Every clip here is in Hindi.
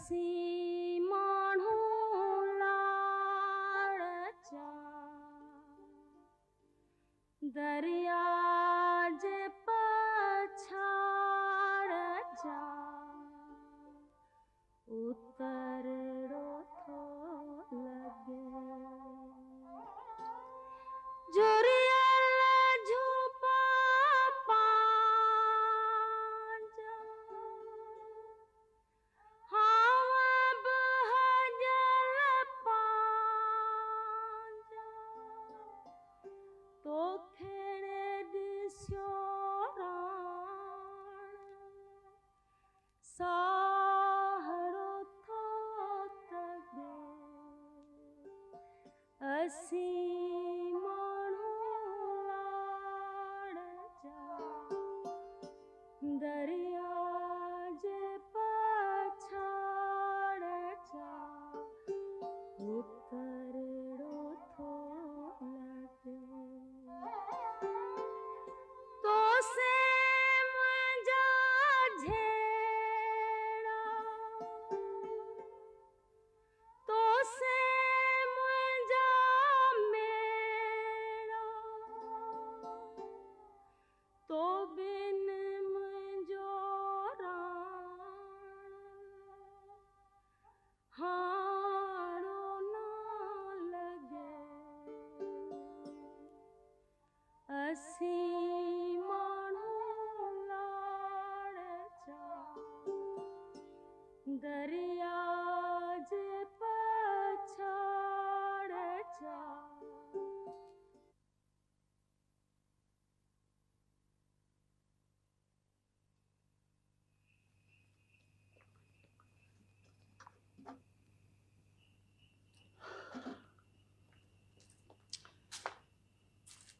असी माण्हू लाड़चा दरिया जे पछाड़चा उतरड़ो थो लगे जुरियल झूपा पांजा हवा बहजल पांजा तो खेड़े दिस्यो राण साहड़ो थो तगे असी माण्हू लाड़चा दरिया जे पछाड़चा उतरड़ो थो लगे तो से मुंहिंजा झेड़ा तो से मुंहिंजा मेड़ा तो बिन मुंहिंजो राण हाणो न लगे असी माण्हू लाड़चा दरिया जे पछाड़चा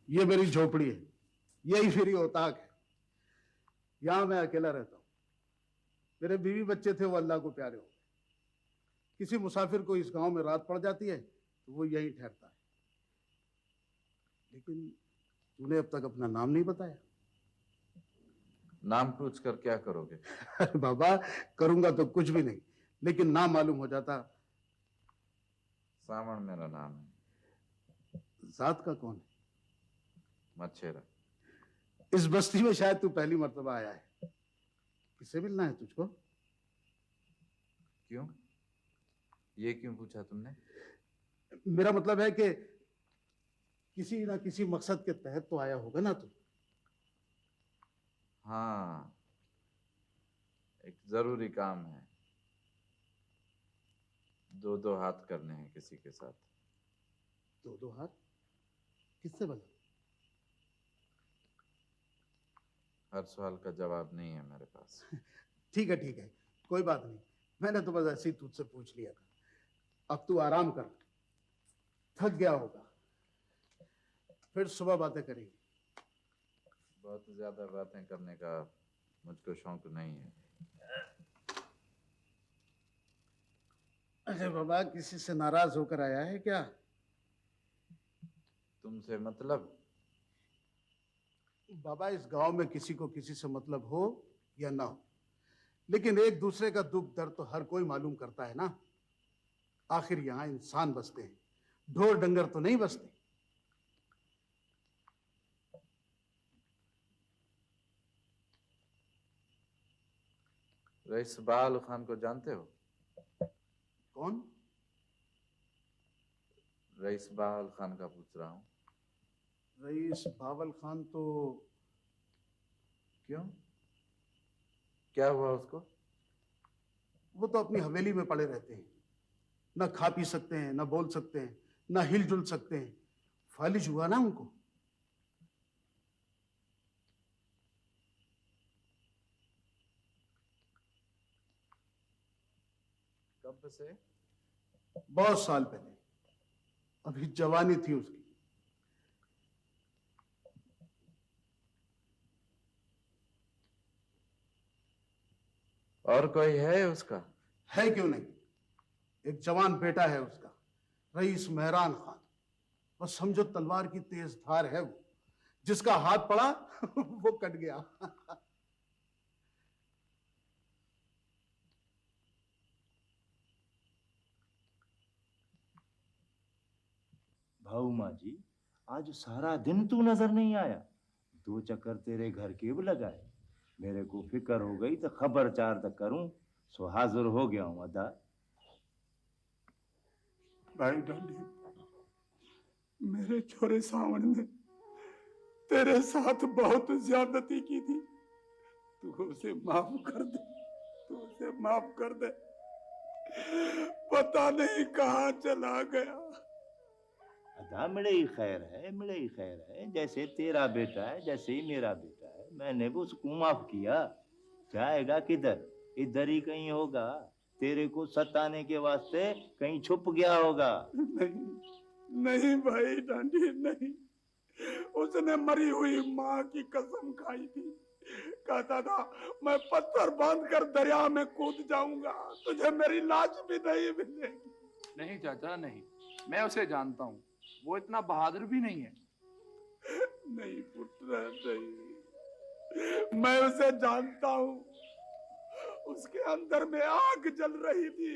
ये मेरी झोपड़ी है, यही मेरी औताक है। यहां मैं अकेला रहता हूं। मेरे बीवी बच्चे थे, वो अल्लाह को प्यारे हो गए। किसी मुसाफिर को इस गांव में रात पड़ जाती है तो वो यहीं ठहरता है। लेकिन तूने अब तक अपना नाम नहीं बताया। नाम पूछ कर क्या करोगे? अरे बाबा, करूंगा तो कुछ भी नहीं, लेकिन नाम मालूम हो जाता। सावण मेरा नाम है। जात का कौन है? मच्छेरा। इस बस्ती में शायद तू पहली मर्तबा आया है। किससे मिलना है तुझको? क्यों? ये क्यों पूछा तुमने? मेरा मतलब है कि किसी ना किसी मकसद के तहत तो आया होगा ना तू। हाँ, एक जरूरी काम है। दो हाथ करने हैं किसी के साथ। दो हाथ? किससे भला? हर सवाल का जवाब नहीं है मेरे पास। ठीक है, कोई बात नहीं। मैंने तो बस ऐसे ही तुझसे पूछ लिया था। अब तू आराम कर, थक गया होगा, फिर सुबह बातें करेंगे। बहुत ज्यादा बातें करने का मुझको शौक नहीं है। अरे बाबा, किसी से नाराज होकर आया है क्या? तुमसे मतलब? बाबा, इस गांव में किसी को किसी से मतलब हो या ना हो, लेकिन एक दूसरे का दुख दर्द तो हर कोई मालूम करता है ना। आखिर यहां इंसान बसते हैं, ढोर डंगर तो नहीं बसते। रईस बहाल खान को जानते हो? कौन? रईस बहाल खान का पूछ रहा हूं। रईस बावल खान तो? क्यों, क्या हुआ उसको? वो तो अपनी हवेली में पड़े रहते हैं। न खा पी सकते हैं, न बोल सकते हैं, न हिलजुल सकते हैं। फालिज हुआ ना उनको। कब से? बहुत साल पहले, अभी जवानी थी उसकी। और कोई है उसका? है क्यों नहीं, एक जवान बेटा है उसका, रईस मेहरान खान। बस समझो तलवार की तेज धार है वो। जिसका हाथ पड़ा वो कट गया। हाउ माँ जी, आज सारा दिन तू नजर नहीं आया। 2 चक्कर तेरे घर के भी लगाए। मेरे को फिक्र हो गई तो खबर चार तक करूं, सो हाजिर हो गया हूं अदा। भाई डांडी, मेरे छोरे सावण ने तेरे साथ बहुत ज्यादती की थी। तू उसे माफ कर दे, तू उसे माफ कर दे। पता नहीं कहाँ चला गया। अदा मिले ही खैर है, मिले ही खैर है। जैसे तेरा बेटा है, जैसे ही मेरा बेटा है। मैंने भी उसको माफ किया। जाएगा किधर? इधर ही कहीं होगा। तेरे को सताने के वास्ते कहीं छुप गया होगा। नहीं नहीं भाई डांडी, नहीं। उसने मरी हुई माँ की कसम खाई थी। कहता था मैं पत्थर बांध कर दरिया में कूद जाऊंगा, तुझे मेरी लाश भी नहीं मिलेगी। नहीं चाचा नहीं, मैं उसे जानता हूँ, वो इतना बहादुर भी नहीं है। नहीं पुत्र नहीं, मैं उसे जानता हूँ। उसके अंदर में आग जल रही थी।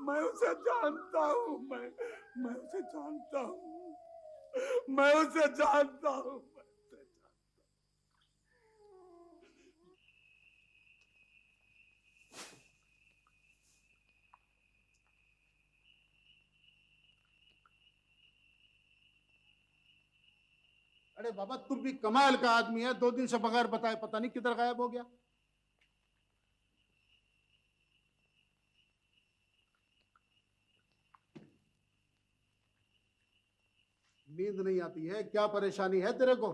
मैं उसे जानता हूँ, मैं उसे जानता हूँ, मैं उसे जानता हूँ। अरे बाबा, तुम भी कमाल का आदमी है। 2 दिन से बगैर बताए पता नहीं किधर गायब हो गया। नींद नहीं आती है? क्या परेशानी है तेरे को?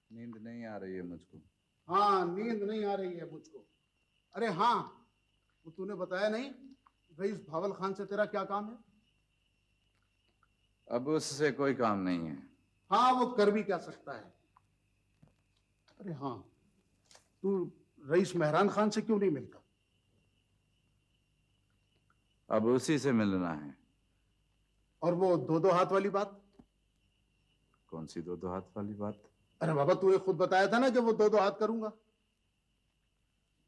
नींद नहीं आ रही है मुझको। हाँ, नींद नहीं आ रही है मुझको। अरे हाँ, वो तूने बताया नहीं, रईस भावल खान से तेरा क्या काम है? अब उससे कोई काम नहीं है। हाँ, वो कर भी क्या सकता है। अरे हाँ, तू रईस मेहरान खान से क्यों नहीं मिलता? अब उसी से मिलना है। और वो 2-2 हाथ वाली बात? कौन सी 2-2 हाथ वाली बात? अरे बाबा, तूने खुद बताया था ना कि वो 2-2 हाथ करूंगा।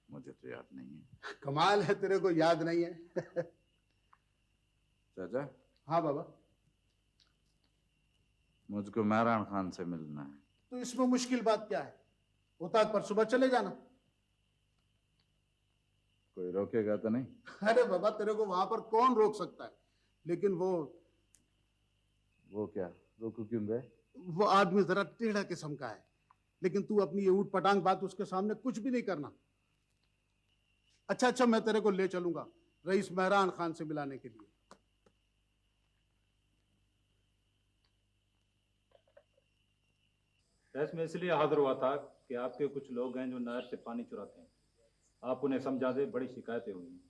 मुझे तो याद नहीं है। कमाल है, तेरे को याद नहीं है। चाचा, हाँ बाबा। मुझको मेहरान खान से मिलना है। तो इसमें मुश्किल बात क्या है? उताक पर सुबह चले जाना। कोई रोकेगा तो नहीं? अरे बाबा, तेरे को वहां पर कौन रोक सकता है? लेकिन वो क्या रोको क्यों गए? वो आदमी जरा टेढ़ा किस्म का है। लेकिन तू अपनी ये ऊट पटांग बात उसके सामने कुछ भी नहीं करना। अच्छा, मैं तेरे को ले चलूंगा रईस मेहरान खान से मिलाने के लिए। बहस में इसलिए हाजिर हुआ था कि आपके कुछ लोग हैं जो नहर से पानी चुराते हैं। आप उन्हें समझा दे, बड़ी शिकायतें हुई हैं।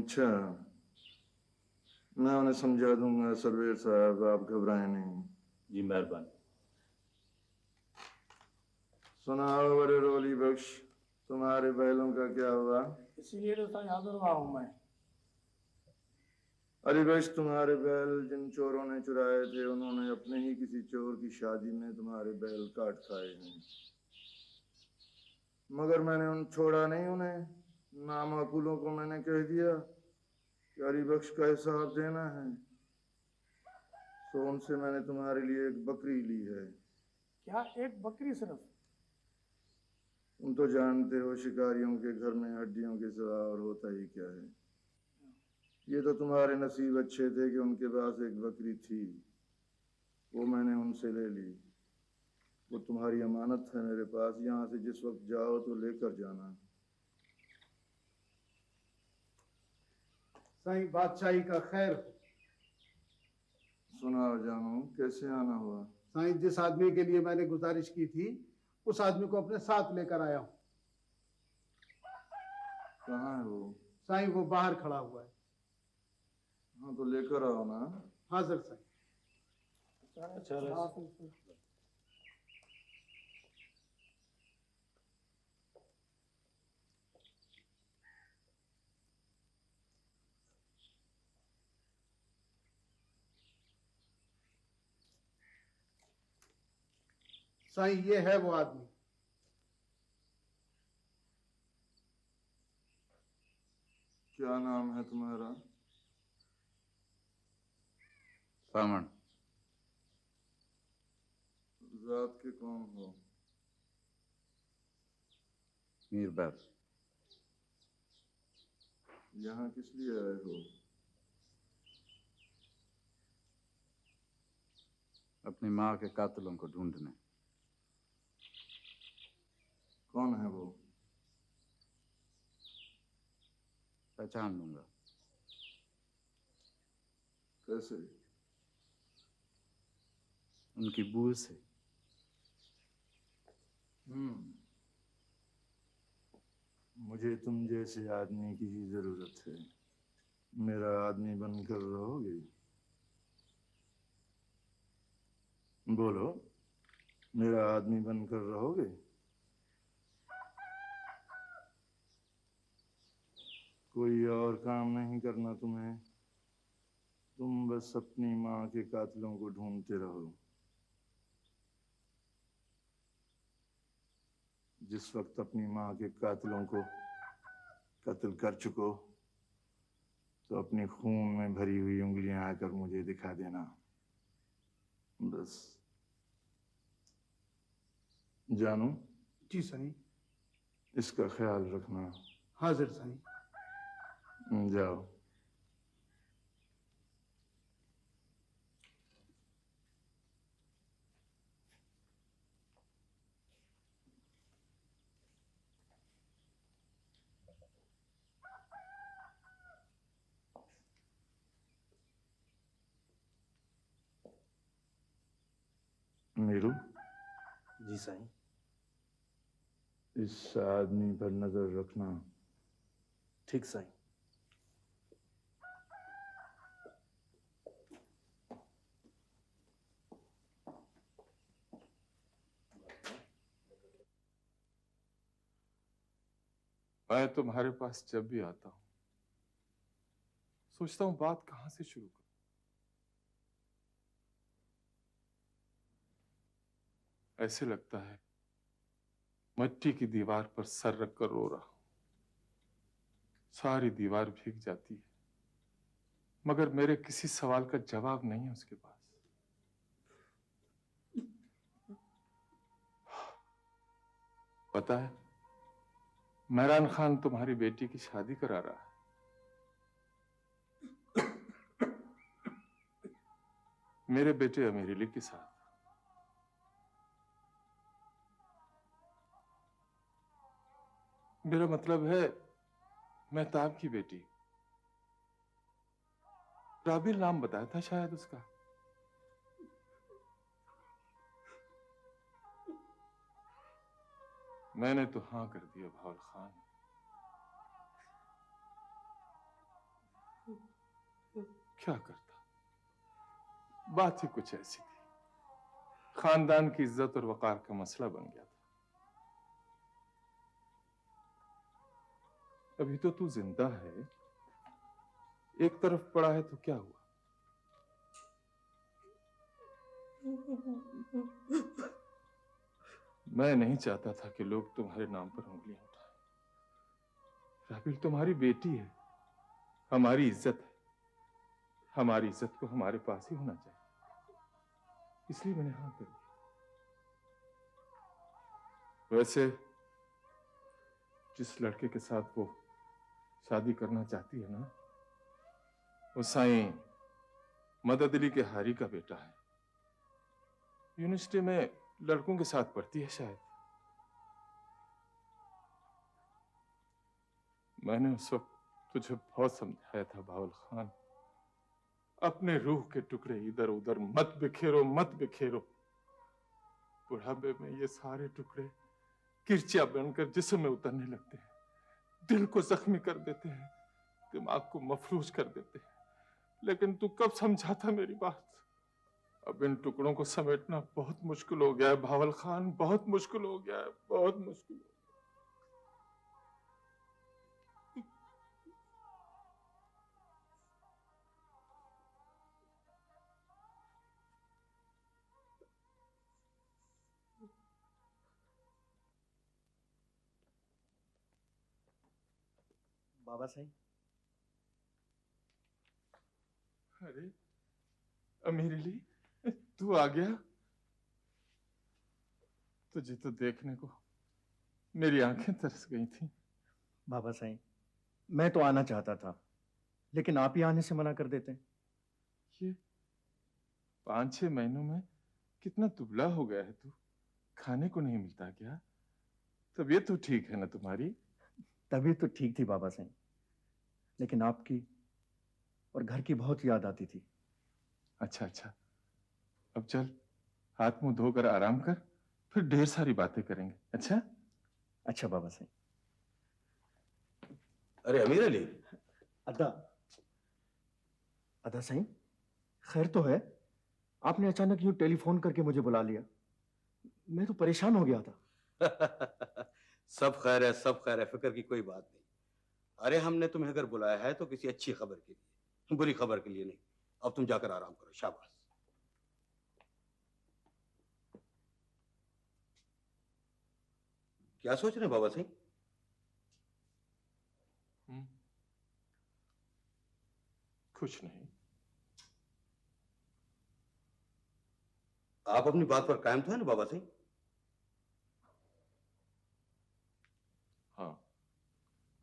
अच्छा, मैं उन्हें समझा दूंगा सरवेर साहब, आप घबराएं नहीं। जी मेहरबानी। सुनाओ बड़े रोली बख्श, तुम्हारे बैलों का क्या हुआ? इसीलिए तो साईं हाजिर हुआ हूँ मैं। अली बख्श, तुम्हारे बैल जिन चोरों ने चुराए थे, उन्होंने अपने ही किसी चोर की शादी में तुम्हारे बैल काट खाए हैं। मगर मैंने छोड़ा नहीं उन्हें। नामाकुलों को मैंने कह दिया कि अली बख्श का हिसाब देना है। तो उनसे मैंने तुम्हारे लिए एक बकरी ली है। क्या एक बकरी सिर्फ? तुम तो जानते हो शिकारियों के घर में हड्डियों के सिवा और होता ही क्या है। ये तो तुम्हारे नसीब अच्छे थे कि उनके पास एक बकरी थी, वो मैंने उनसे ले ली। वो तुम्हारी अमानत है मेरे पास। यहाँ से जिस वक्त जाओ तो लेकर जाना। साईं बादशाही का खैर। सुनाओ जानू, कैसे आना हुआ? साईं, जिस आदमी के लिए मैंने गुजारिश की थी, उस आदमी को अपने साथ लेकर आया हूँ। कहाँ है वो? साईं, वो बाहर खड़ा हुआ है। हाँ तो लेकर आओ ना। हाजिर साईं। साईं, ये है वो आदमी। क्या नाम है तुम्हारा? सामन। जात के कौन हो? मीरबाज। यहाँ किस लिए आए हो? अपनी माँ के कातिलों को ढूंढने। कौन है वो? पहचान लूंगा। कैसे? उनकी बू से। मुझे तुम जैसे आदमी की ही जरूरत है। मेरा आदमी बनकर रहोगे? बोलो, मेरा आदमी बनकर रहोगे? कोई और काम नहीं करना तुम्हें? तुम बस अपनी माँ के कातिलों को ढूंढते रहो। जिस वक्त अपनी माँ के कातिलों को कत्ल कर चुको तो अपनी खून में भरी हुई उंगलियां आकर मुझे दिखा देना। बस। जानू? जी साईं। इसका ख्याल रखना। हाजिर साईं। जाओ। मीरू, जी साईं। इस आदमी पर नजर रखना। ठीक साईं। मैं तुम्हारे पास जब भी आता हूं सोचता हूं बात कहां से शुरू करूं। ऐसे लगता है मिट्टी की दीवार पर सर रखकर रो रहा हूं। सारी दीवार भीग जाती है मगर मेरे किसी सवाल का जवाब नहीं है उसके पास। पता है, मेहरान खान तुम्हारी बेटी की शादी करा रहा है। मेरे बेटे अमीर अली के साथ। मेरा मतलब है मेहताब की बेटी। राबिल नाम बताया था शायद उसका। मैंने तो हाँ कर दिया भावल खान। क्या करता, बात ही कुछ ऐसी थी। खानदान की इज्जत और वकार का मसला बन गया था। अभी तो तू जिंदा है, एक तरफ पड़ा है तो क्या हुआ? मैं नहीं चाहता था कि लोग तुम्हारे नाम पर उंगलियां उठाएं। राबिल तुम्हारी बेटी है, हमारी इज्जत है। हमारी इज्जत को हमारे पास ही होना चाहिए, इसलिए मैंने हाँ कर दी। वैसे जिस लड़के के साथ वो शादी करना चाहती है ना, वो साईं मदद अली के हारी का बेटा है। यूनिवर्सिटी में लड़कों के साथ पढ़ती है शायद। मैंने उस वक्त तुझे बहुत समझाया था भावल खान, अपने रूह के टुकड़े इधर उधर मत बिखेरो, मत बिखेरो। बुढ़ापे में ये सारे टुकड़े किरचिया बनकर जिस्म में उतरने लगते हैं, दिल को जख्मी कर देते हैं, दिमाग को मफलूज कर देते हैं। लेकिन तू कब समझा था मेरी बात? अब इन टुकड़ों को समेटना बहुत मुश्किल हो गया है भावल खान, बहुत मुश्किल हो गया है, बहुत मुश्किल। बाबा साईं, अरे अमीरली, तू आ गया? तुझे तो देखने को मेरी आंखें तरस गई थी। बाबा साईं, मैं तो आना चाहता था, लेकिन आप ही आने से मना कर देते हैं। ये 5-6 महीनों में कितना दुबला हो गया है तू। खाने को नहीं मिलता क्या? तबीयत तो ठीक है ना तुम्हारी? तबीयत तो ठीक थी बाबा साईं, लेकिन आपकी और घर की बहुत याद आती थी। अच्छा अच्छा, अब चल हाथ मुंह धोकर आराम कर, फिर ढेर सारी बातें करेंगे। अच्छा अच्छा बाबा साईं। अरे अमीर अली, अदा अदा साईं, खैर तो है? आपने अचानक यूं टेलीफोन करके मुझे बुला लिया, मैं तो परेशान हो गया था। सब खैर है, सब खैर है, फिक्र की कोई बात नहीं। अरे हमने तुम्हें अगर बुलाया है तो किसी अच्छी खबर के लिए, बुरी खबर के लिए नहीं। अब तुम जाकर आराम करो, शाबाश। क्या सोच रहे हैं बाबा सिंह? कुछ नहीं। आप अपनी बात पर कायम तो है ना बाबा सिंह? हाँ,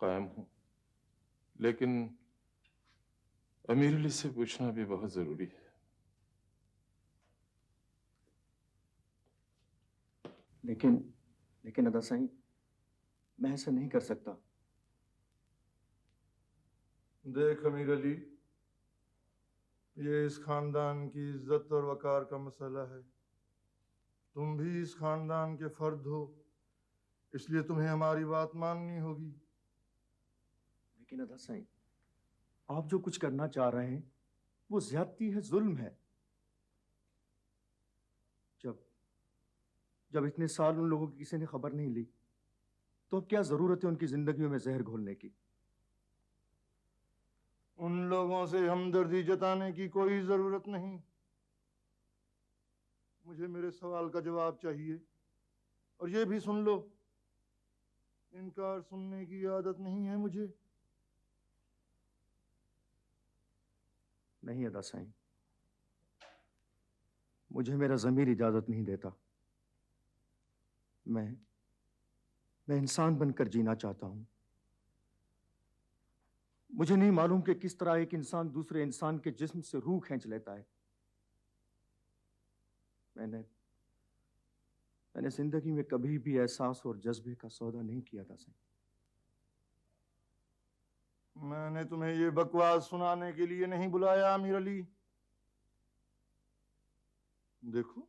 कायम हूं, लेकिन अमीर अली से पूछना भी बहुत जरूरी है। लेकिन अदा साईं, मैं ऐसा नहीं कर सकता। देख अमीर अली, ये इस खानदान की इज्जत और वकार का मसला है। तुम भी इस खानदान के फर्द हो, इसलिए तुम्हें हमारी बात माननी होगी। लेकिन अदा साईं, आप जो कुछ करना चाह रहे हैं वो ज्यादती है, जुल्म है। जब इतने साल उन लोगों की किसी ने खबर नहीं ली, तो अब क्या जरूरत है उनकी जिंदगियों में जहर घोलने की? उन लोगों से हमदर्दी जताने की कोई जरूरत नहीं। मुझे मेरे सवाल का जवाब चाहिए, और ये भी सुन लो, इनकार सुनने की आदत नहीं है मुझे। नहीं अदा साईं, मुझे मेरा ज़मीर इजाजत नहीं देता। मैं इंसान बनकर जीना चाहता हूं। मुझे नहीं मालूम कि किस तरह एक इंसान दूसरे इंसान के जिस्म से रूह खींच लेता है। मैंने जिंदगी में कभी भी एहसास और जज्बे का सौदा नहीं किया था साईं। मैंने तुम्हें ये बकवास सुनाने के लिए नहीं बुलाया अमीर अली। देखो,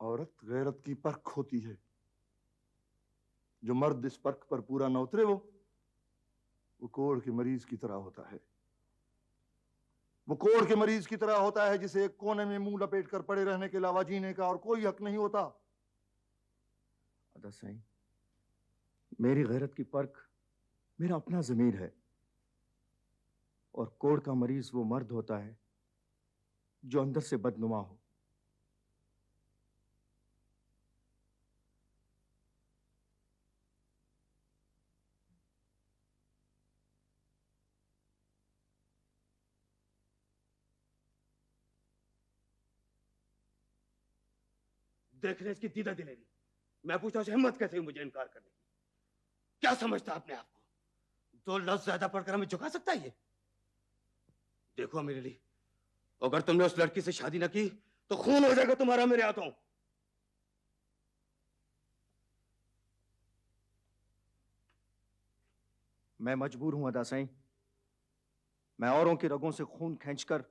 औरत गैरत की परख होती है। जो मर्द इस परख पर पूरा न उतरे, वो कोढ़ के मरीज की तरह होता है। वो कोढ़ के मरीज की तरह होता है जिसे एक कोने में मुंह लपेट कर पड़े रहने के अलावा जीने का और कोई हक नहीं होता। अदा साईं, मेरी गैरत की परख मेरा अपना ज़मीर है, और कोढ़ का मरीज वो मर्द होता है जो अंदर से बदनुमा हो। देख रहे इसकी दीदा दिलेरी। मैं पूछता हूँ हिम्मत कैसे हुई मुझे इनकार करने की? क्या समझता अपने आप को? 2 लफ्ज ज्यादा पढ़कर हमें झुका सकता है ये? देखो मेरे लिए, अगर तुमने उस लड़की से शादी न की तो खून हो जाएगा तुम्हारा मेरे हाथों। मैं मजबूर हूं अदा साईं। मैं औरों की रगों से खून खींचकर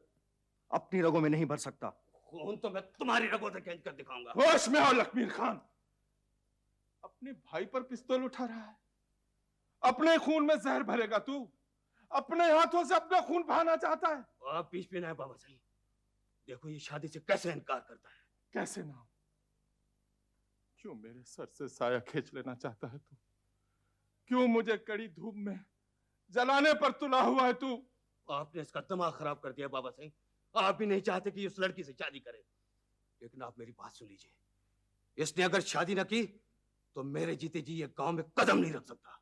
अपनी रगों में नहीं भर सकता। खून तो मैं तुम्हारी रगों से खींच कर दिखाऊंगा। होश में आओ लखमीर खान। अपने भाई पर पिस्तौल उठा रहा है, अपने खून में जहर भरेगा तू। अपने हाथों से अपना खून बहाना चाहता है। आप बीच में ना है बाबा साईं। देखो ये शादी से कैसे इनकार करता है। कैसे ना? क्यों मेरे सर से साया खींच लेना चाहता है तू? क्यों मुझे कड़ी धूप में जलाने पर तुला हुआ है तू? आपने इसका दिमाग खराब कर दिया बाबा साईं। आप भी नहीं चाहते कि उस लड़की से शादी करे, लेकिन आप मेरी बात सुन लीजिए। इसने अगर शादी न की तो मेरे जीते जी ये गांव में कदम नहीं रख सकता।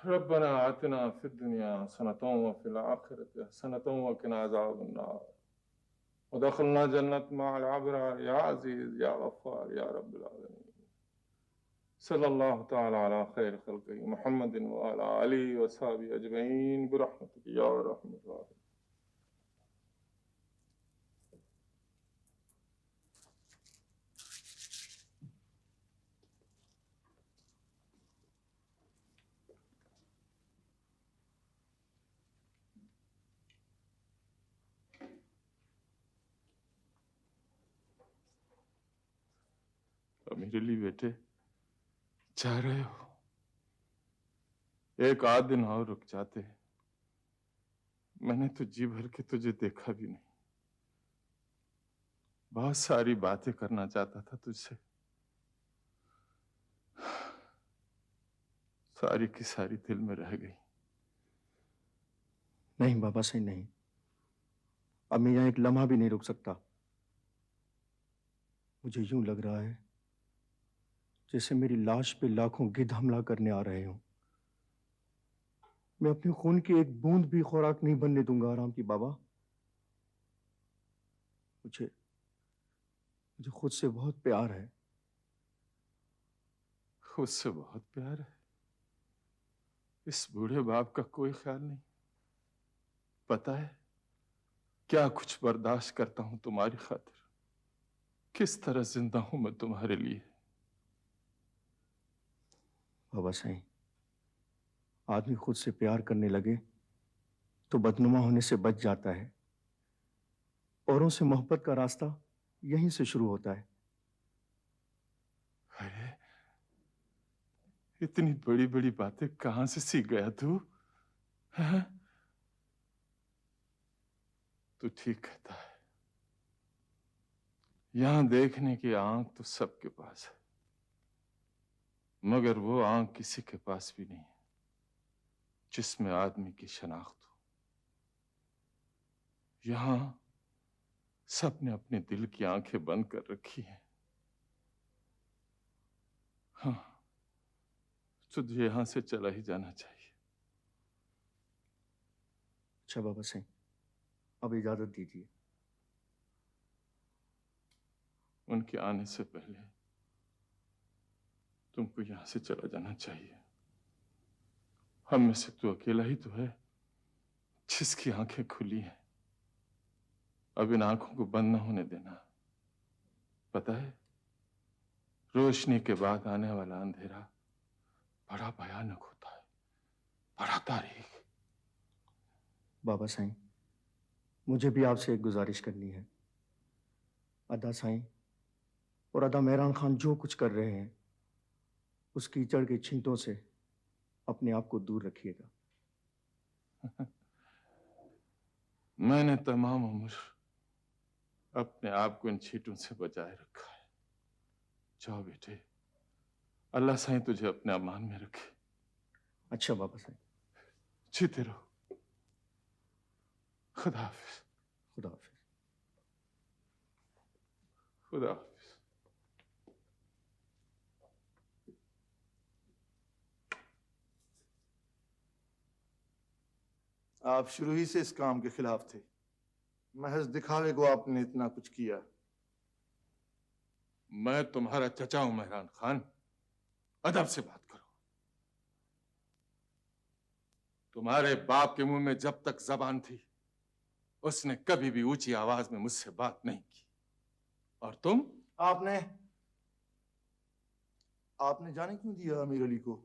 रब्बना आतिना फिद दुनिया हसनतों व फिल आखिरति हसनतों व किना अज़ाबन्नार वदखिलना जन्नत मअल अबरार या अज़ीज़ या गफ़्फ़ार या रब्बिल आलमीन सल्लल्लाहु तआला अला खैर खल्क़िही मुहम्मदिन व अला आलिहि व अस्हाबिही अजमईन बिरहमतिका या अरहमर राहिमीन। मेरे लिए बेटे जा रहे हो, एक आध दिन और रुक जाते। मैंने तो जी भर के तुझे देखा भी नहीं। बहुत सारी बातें करना चाहता था तुझसे, सारी की सारी दिल में रह गई। नहीं बाबा सही नहीं, अब मैं यहाँ एक लम्हा भी नहीं रुक सकता। मुझे यूं लग रहा है जैसे मेरी लाश पे लाखों गिद्ध हमला करने आ रहे हों। मैं अपने खून की एक बूंद भी खुराक नहीं बनने दूंगा आराम की बाबा। मुझे मुझे खुद से बहुत प्यार है। खुद से बहुत प्यार है? इस बूढ़े बाप का कोई ख्याल नहीं? पता है क्या कुछ बर्दाश्त करता हूं तुम्हारी खातिर, किस तरह जिंदा हूं मैं तुम्हारे लिए। बाबा सही, आदमी खुद से प्यार करने लगे तो बदनुमा होने से बच जाता है। औरों से मोहब्बत का रास्ता यहीं से शुरू होता है। अरे इतनी बड़ी बड़ी बातें कहां से सीख गया तू? हाँ? तू ठीक कहता है, यहां देखने की आंख तो सबके पास है, मगर वो आंख किसी के पास भी नहीं है जिसमें आदमी की शनाख्त हो। यहां सबने अपने दिल की आंखें बंद कर रखी हैं। हाँ, तुझे यहां से चला ही जाना चाहिए। अच्छा बाबा सिंह, अब इजाजत दीजिए। उनके आने से पहले तुमको यहां से चला जाना चाहिए। हम में से तू अकेला ही तो है जिसकी आंखें खुली हैं। अब इन आंखों को बंद न होने देना। पता है, रोशनी के बाद आने वाला अंधेरा बड़ा भयानक होता है, बड़ा तारीख। बाबा साईं, मुझे भी आपसे एक गुजारिश करनी है। अदा साईं और अदा मेहरान खान जो कुछ कर रहे हैं, उस कीचड़ के छींटों से अपने आप को दूर रखिएगा। मैंने तमाम उम्र अपने आप को इन छींटों से बचाए रखा है। जाओ बेटे, अल्लाह साईं तुझे अपने अमान में रखे। अच्छा बाबा साईं। जीते रहो। खुदा हाफिज। खुदा हाफिज। खुदा हाफिज। आप शुरू ही से इस काम के खिलाफ थे। महज दिखावे को आपने इतना कुछ किया। मैं तुम्हारा चचा हूं मेहरान खान, अदब से बात करो। तुम्हारे बाप के मुंह में जब तक जबान थी, उसने कभी भी ऊंची आवाज में मुझसे बात नहीं की। और तुम? आपने जाने क्यों दिया अमीर अली को?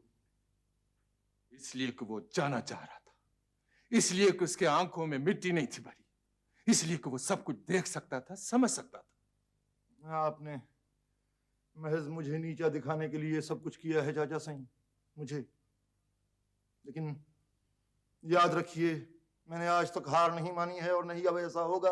इसलिए कि वो जाना चाह रहा था, इसलिए कि उसके आंखों में मिट्टी नहीं थी भरी, इसलिए कि वो सब कुछ देख सकता था, समझ सकता था। आपने महज मुझे नीचा दिखाने के लिए सब कुछ किया है चाचा साईं, मुझे। लेकिन याद रखिए, मैंने आज तक हार नहीं मानी है और नहीं अब ऐसा होगा।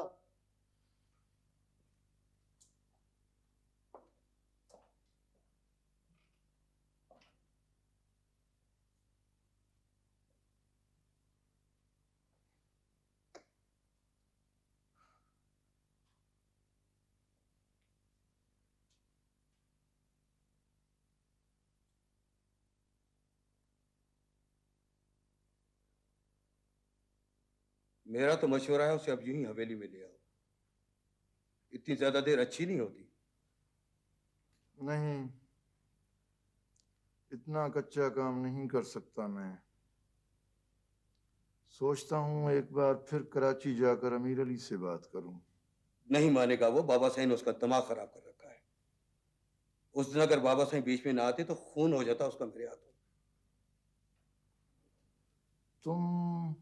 मेरा तो मशवरा है उसे अब यूं ही हवेली में ले आओ। इतनी ज्यादा देर अच्छी नहीं होती। नहीं, इतना कच्चा काम नहीं कर सकता मैं। सोचता हूँ एक बार फिर कराची जाकर अमीर अली से बात करूं। नहीं मानेगा वो, बाबा साईं ने उसका दिमाग खराब कर रखा है। उस दिन अगर बाबा साईं बीच में ना आते तो खून हो जाता उसका मेरे हाथों। तुम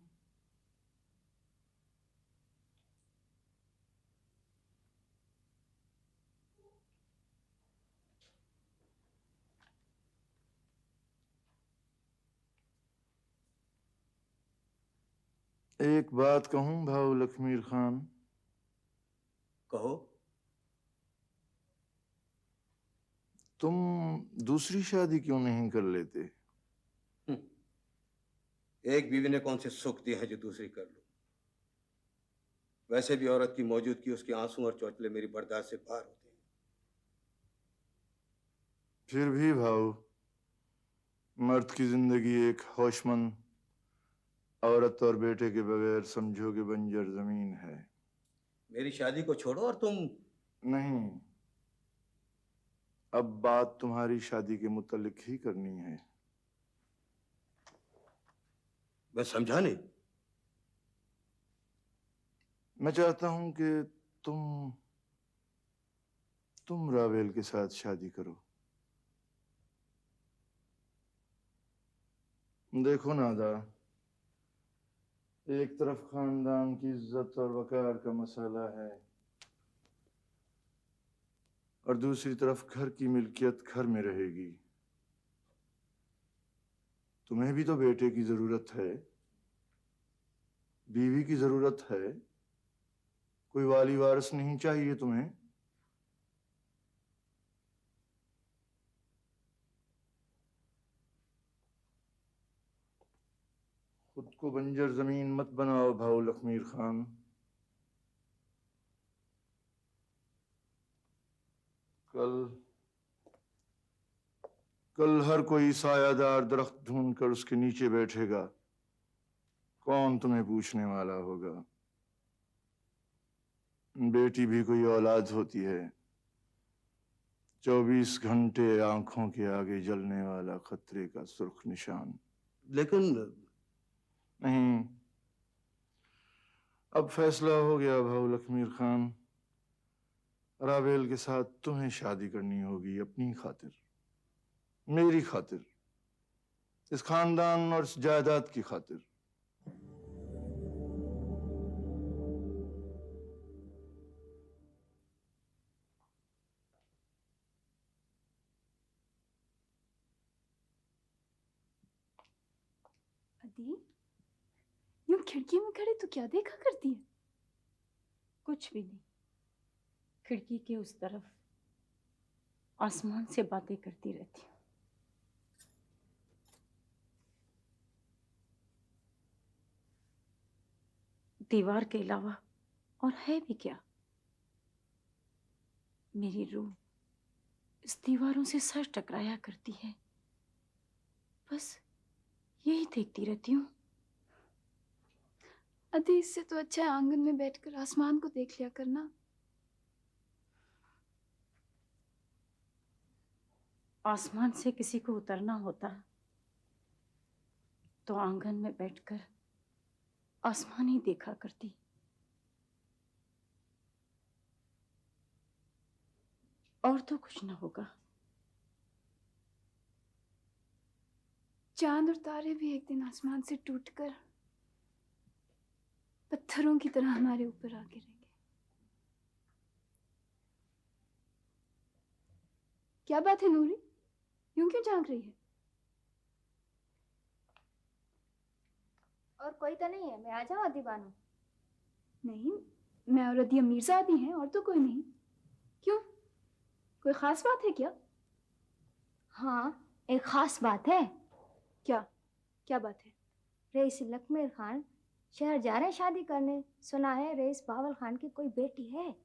एक बात कहूं भाऊ लखमीर खान? कहो। तुम दूसरी शादी क्यों नहीं कर लेते? एक बीवी ने कौन से सुख दिए हैं जो दूसरी कर लो। वैसे भी औरत की मौजूदगी, उसके आंसू और चौचले मेरी बर्दाश्त से बाहर होते हैं। फिर भी भाऊ, मर्द की जिंदगी एक होशमंद औरत और बेटे के बगैर समझो कि बंजर जमीन है। मेरी शादी को छोड़ो और तुम। नहीं, अब बात तुम्हारी शादी के मुतालिक ही करनी है। मैं समझा नहीं। मैं चाहता हूं कि तुम रावेल के साथ शादी करो। देखो नादा, एक तरफ खानदान की इज्जत और वकार का मसला है और दूसरी तरफ घर की मिल्कियत घर में रहेगी। तुम्हें भी तो बेटे की जरूरत है, बीवी की जरूरत है। कोई वाली वारिस नहीं चाहिए तुम्हें? खुद को बंजर जमीन मत बनाओ भाऊ लखमीर खान। कल हर कोई सायादार दरख्त ढूंढकर उसके नीचे बैठेगा। कौन तुम्हें पूछने वाला होगा? बेटी भी कोई औलाद होती है, 24 घंटे आंखों के आगे जलने वाला खतरे का सुर्ख निशान। लेकिन नहीं, अब फैसला हो गया भाऊ लखमीर खान। रावेल के साथ तुम्हें शादी करनी होगी, अपनी खातिर, मेरी खातिर, इस खानदान और इस जायदाद की खातिर। अदी, यूं खिड़की में खड़े तो क्या देखा करती है? कुछ भी नहीं, खिड़की के उस तरफ आसमान से बातें करती रहती हूँ। दीवार के अलावा और है भी क्या? मेरी रूह इस दीवारों से सर टकराया करती है, बस यही देखती रहती हूँ। अदी, इससे तो अच्छा है आंगन में बैठकर आसमान को देख लिया करना। आसमान से किसी को उतरना होता तो आंगन में बैठकर आसमान ही देखा करती। और तो कुछ ना होगा। चांद और तारे भी एक दिन आसमान से टूटकर पत्थरों की तरह हमारे ऊपर आ गिरेंगे। क्या बात है नूरी, यूं क्यों झांक रही है? और कोई तो नहीं है? मैं आ जाऊं अदी बानो? नहीं, मैं और अदिया मीरजादी हैं, और तो कोई नहीं। क्यों, कोई खास बात है क्या? हाँ, एक खास बात है। क्या? क्या बात है? रईस लखमीर खान शहर जा रहे हैं शादी करने। सुना है रईस बावल खान की कोई बेटी है।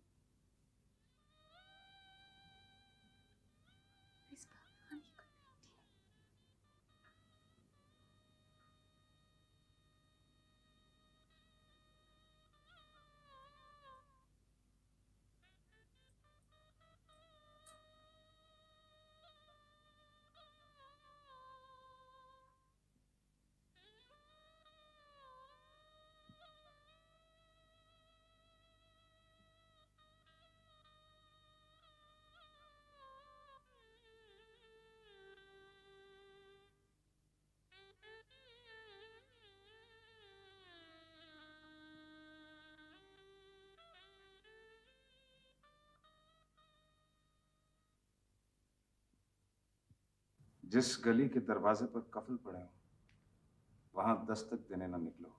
जिस गली के दरवाजे पर कफल पड़े हो वहां दस्तक देने ना निकलो।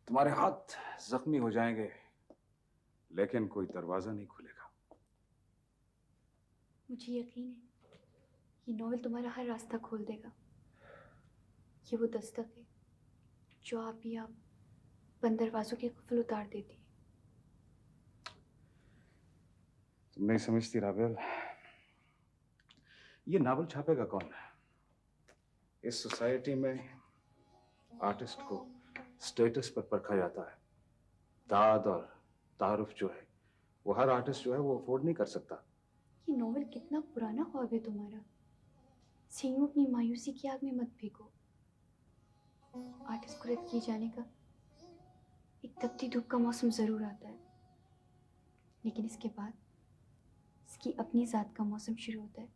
तुम्हारे हाथ जख्मी हो जाएंगे लेकिन कोई दरवाजा नहीं खुलेगा। मुझे यकीन है ये नॉवेल तुम्हारा हर रास्ता खोल देगा। ये वो दस्तक है जो आप बंद दरवाजों के कुफल उतार देती है। तुम नहीं समझती राबेल, ये नावल छापेगा कौन? इस सोसाइटी में आर्टिस्ट को स्टेटस पर परखा जाता है। दाद और तारुफ जो है वो हर आर्टिस्ट जो है वो अफोर्ड नहीं कर सकता। ये नॉवेल कितना पुराना ख्वाब है तुम्हारा। सीनू अपनी मायूसी की आग में मत फेंको। आर्टिस्ट को रद्द किए जाने का एक तपती धूप का मौसम जरूर आता है, लेकिन इसके बाद इसकी अपनी ज़ात का मौसम शुरू होता है।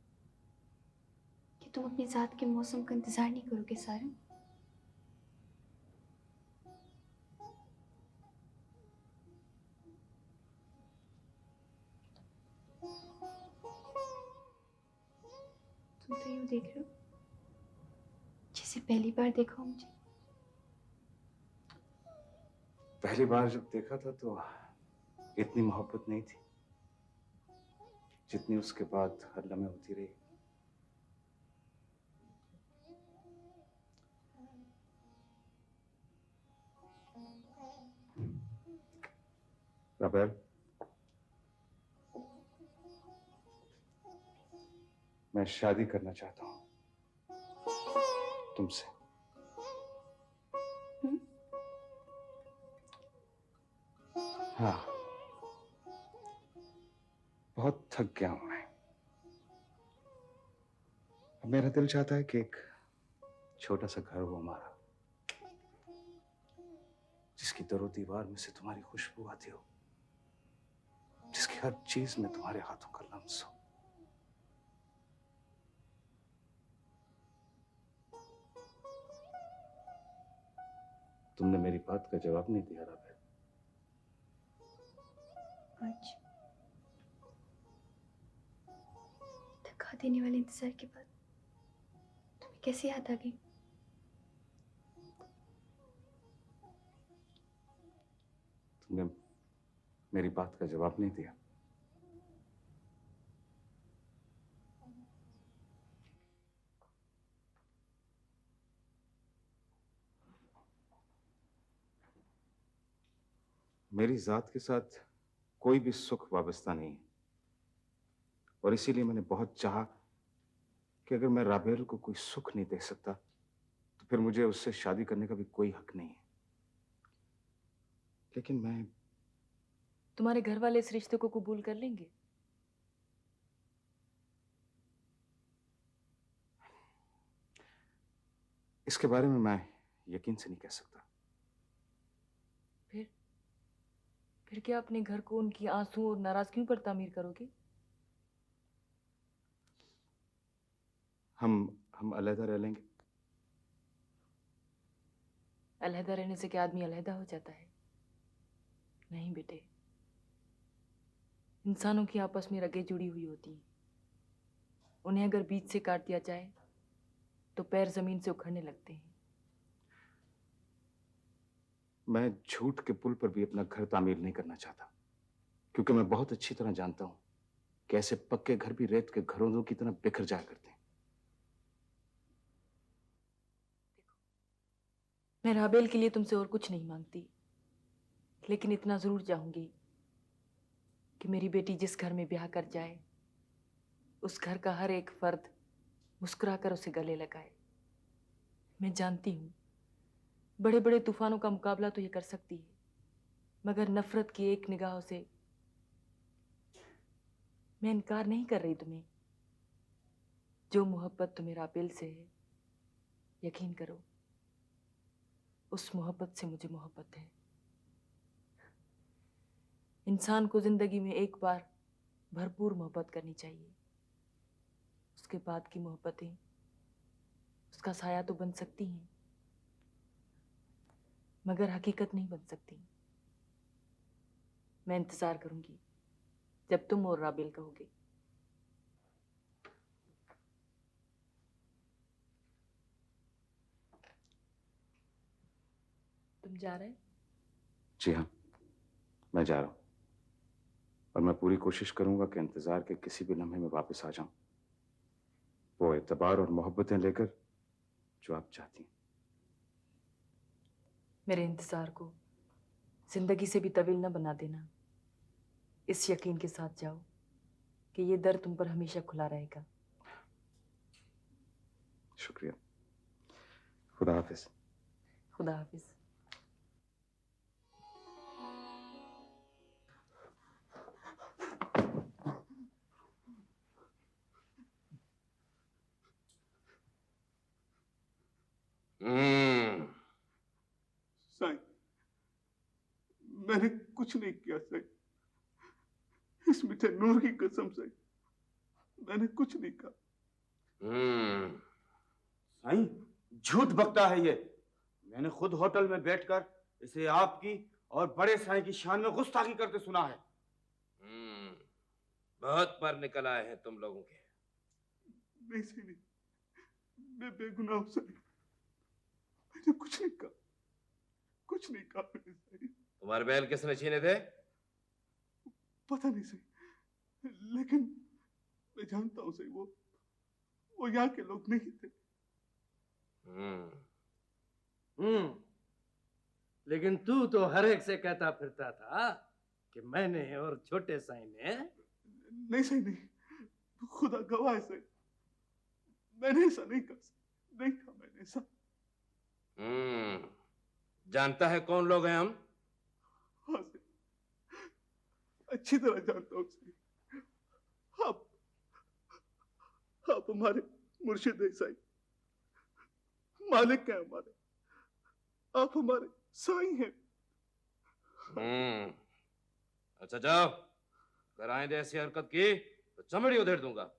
कि तुम अपनी ज़ात के मौसम का इंतजार नहीं करोगे सारंग? तुम तो यूं देख रहे हो जैसे पहली बार देखा हो मुझे। पहली बार जब देखा था तो इतनी मोहब्बत नहीं थी जितनी उसके बाद हर लम्हे होती रही। राबेल, मैं शादी करना चाहता हूं तुमसे। हाँ, बहुत थक गया हूं मैं। अब मेरा दिल चाहता है कि एक छोटा सा घर हो हमारा, जिसकी दरो दीवार में से तुम्हारी खुशबू आती हो, जिसकी हर चीज में तुम्हारे हाथों का लम्स हो। तुमने मेरी बात का जवाब नहीं दिया राबेल। आज थका देने वाले इंतजार के बाद तुम्हें कैसे याद आ गई? तुमने मेरी बात का जवाब नहीं दिया। मेरी जात के साथ कोई भी सुख वाबस्ता नहीं है और इसीलिए मैंने बहुत चाहा कि अगर मैं राबेल को कोई सुख नहीं दे सकता तो फिर मुझे उससे शादी करने का भी कोई हक नहीं है। लेकिन मैं तुम्हारे घर वाले इस रिश्ते को कबूल कर लेंगे? इसके बारे में मैं यकीन से नहीं कह सकता। फिर क्या अपने घर को उनकी आंसू और नाराजगियों पर तामीर करोगे? हम अलहदा रह लेंगे। अलहदा रहने से क्या आदमी अलहदा हो जाता है? नहीं बेटे, इंसानों की आपस में रगें जुड़ी हुई होती हैं। उन्हें अगर बीच से काट दिया जाए तो पैर जमीन से उखड़ने लगते हैं। मैं झूठ के पुल पर भी अपना घर तामीर नहीं करना चाहता, क्योंकि मैं बहुत अच्छी तरह जानता हूं कि ऐसे पक्के घर भी रेत के घरों की तरह बिखर जाया करते हैं। मैं राबेल के लिए तुमसे और कुछ नहीं मांगती, लेकिन इतना जरूर चाहूंगी कि मेरी बेटी जिस घर में ब्याह कर जाए उस घर का हर एक फर्द मुस्कुराकर उसे गले लगाए। मैं जानती हूं बड़े बड़े तूफानों का मुकाबला तो ये कर सकती है, मगर नफरत की एक निगाह से मैं इनकार नहीं कर रही तुम्हें। जो मोहब्बत तुम्हें राबेल से है, यकीन करो उस मोहब्बत से मुझे मोहब्बत है। इंसान को जिंदगी में एक बार भरपूर मोहब्बत करनी चाहिए। उसके बाद की मोहब्बतें उसका साया तो बन सकती हैं, मगर हकीकत नहीं बन सकती। मैं इंतजार करूंगी जब तुम और राबेल कहोगे। तुम जा रहे? जी हाँ, मैं जा रहा हूँ और मैं पूरी कोशिश करूंगा कि इंतजार के किसी भी लम्हे में वापस आ जाऊं, वो एतबार और मोहब्बतें लेकर जो आप चाहती हैं। मेरे इंतजार को जिंदगी से भी तवील न बना देना। इस यकीन के साथ जाओ कि ये दर तुम पर हमेशा खुला रहेगा। शुक्रिया। खुदा हाफिज। खुदा हाफिज। साईं, मैंने कुछ नहीं किया साईं। इस मीठे नूर की कसम साईं, मैंने कुछ नहीं कहा। साईं, झूठ बकता है ये। मैंने खुद होटल में बैठकर इसे आपकी और बड़े साईं की शान में गुस्ताखी करते सुना है। बहुत पर निकल आए हैं तुम लोगों के। नहीं सही नहीं, मैं बेगुनाह हूं साईं। मैंने कुछ नहीं कहा, कुछ नहीं कहा मैंने साईं। तुम्हारे बैल किसने छीने थे? पता नहीं सही, लेकिन मैं जानता हूं सही, वो यहाँ के लोग नहीं थे। लेकिन तू तो हर एक से कहता फिरता था कि मैंने और छोटे साईं ने। नहीं सही नहीं, खुदा गवाह है सही, मैंने ऐसा नहीं कहा, नहीं कहा मैंने ऐसा। जानता है कौन लोग हैं हम? हाँ सही, अच्छी तरह जानता हूँ सही। आप हमारे मुर्शिद हैं साईं, मालिक हैं हमारे, आप हमारे साईं हैं। अच्छा जाओ, अगर आइंदा ऐसी हरकत की तो चमड़ी उधेड़ दूंगा।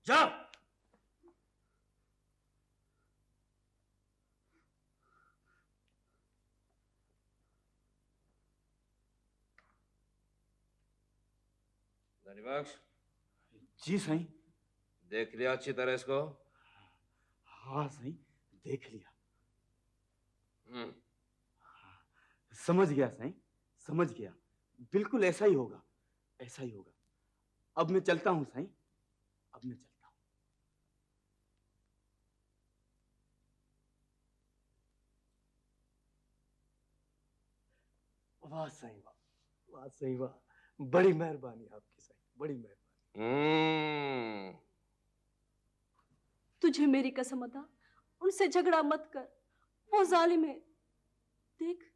जाओ। धनीबख्श। जी साईं। देख लिया अच्छी तरह इसको? हाँ साईं, देख लिया। समझ गया साईं, समझ गया। बिल्कुल ऐसा ही होगा, ऐसा ही होगा। अब मैं चलता हूँ साईं, अब मैं चलता हूँ। वाह साईं वाह, वाह साईं वाह, बड़ी मेहरबानी आपकी साईं, बड़ी मेहरबानी। तुझे मेरी कसम अदा, उनसे झगड़ा मत कर, वो जालिम है। देख,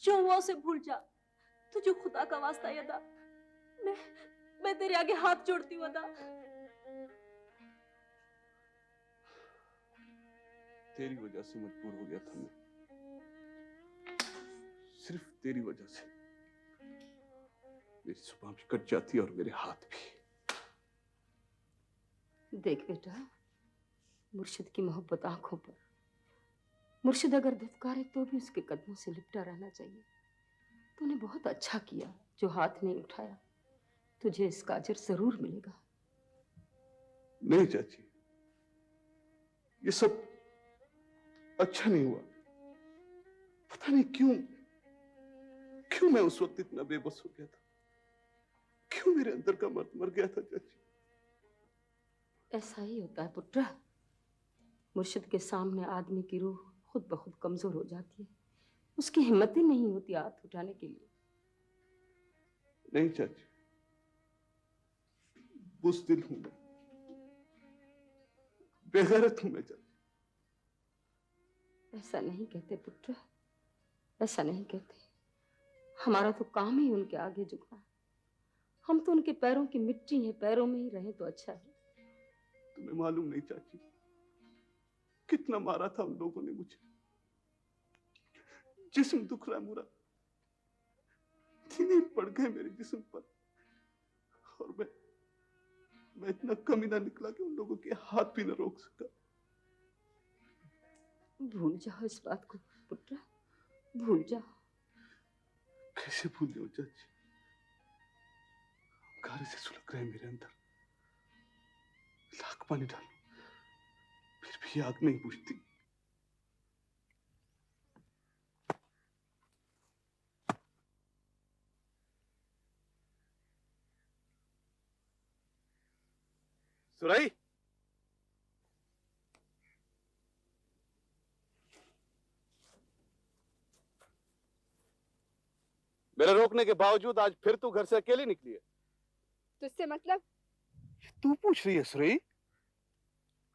जो हुआ उसे भूल जा। तुझे खुदा का वास्ता है अदा, मैं तेरे आगे हाथ जोड़ती हूँ अदा। तेरी वजह से मजबूर हो गया था मैं, सिर्फ तेरी वजह से। मेरी जुबान भी कट जाती और मेरे हाथ भी। देख बेटा, मुर्शिद की मोहब्बत आंखों पर। मुर्शिद अगर धिक्कारे तो भी उसके कदमों से लिपटा रहना चाहिए। तूने बहुत अच्छा किया जो हाथ नहीं उठाया। तुझे इसका अजर जरूर मिलेगा। नहीं चाची, ये सब अच्छा नहीं हुआ। पता नहीं क्यों मैं उस वक्त इतना बेबस हो गया था। क्यों मेरे अंदर का मर्द मर गया था चाची। ऐसा ही होता है पुत्र। मुर्शिद के सामने आदमी की रूह खुद ब खुद कमजोर हो जाती है। उसकी हिम्मत ही नहीं होती हाथ उठाने के लिए। नहीं चाची, बुज़दिल हूं मैं, बेगैरत हूं मैं चाची। ऐसा नहीं कहते पुत्र, ऐसा नहीं कहते। हमारा तो काम ही उनके आगे झुकना है। हम तो उनके पैरों की मिट्टी हैं, पैरों में ही रहें तो अच्छा है। तुम्हें मालूम नहीं चाची, कितना मारा था उन लोगों ने मुझे। जिस्म दुख रहा मुरा, सीने पड़ गए मेरे जिस्म पर। और मैं इतना कमीना निकला कि उन लोगों के हाथ भी न रोक सका। भूल जाओ इस बात को पुत्र, भूल जाओ। कैसे भूल जाऊं चाची? अंगारे से सुलग रहे मेरे अंदर। लाख पानी डालूं फिर भी आग नहीं बुझती। सुरई, मेरे रोकने के बावजूद आज फिर तू घर से अकेली निकली है। तुझसे मतलब? तू पूछ रही है सुरई?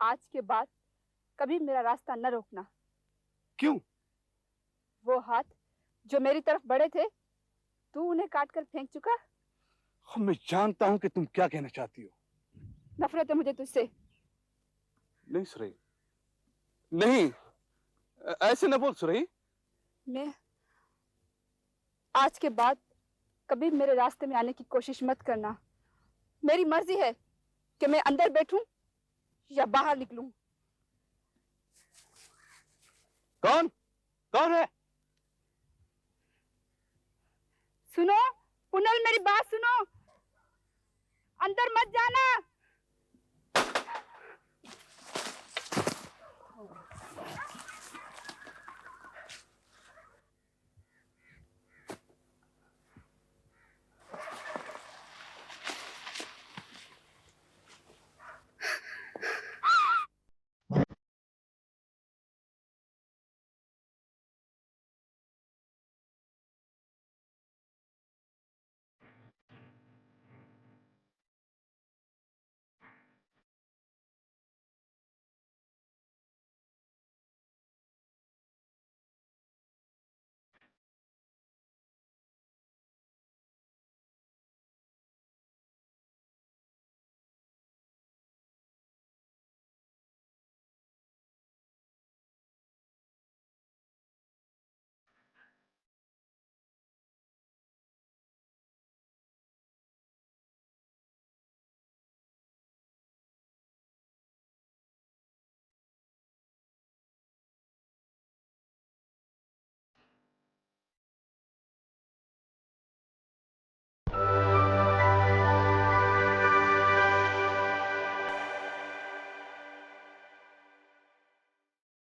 आज के बाद कभी मेरा रास्ता न रोकना। क्यों? वो हाथ जो मेरी तरफ बढ़े थे, तू उन्हें काट कर फेंक चुका। मैं जानता हूं कि तुम क्या कहना चाहती हो। नफरत है मुझे तुझसे। नहीं सुरई, नहीं, ऐसे न बोल सुरई। मैं आज के बाद कभी मेरे रास्ते में आने की कोशिश मत करना। मेरी मर्जी है कि मैं अंदर बैठूं या बाहर निकलूं। कौन कौन है? सुनो पुनल, मेरी बात सुनो। अंदर मत जाना।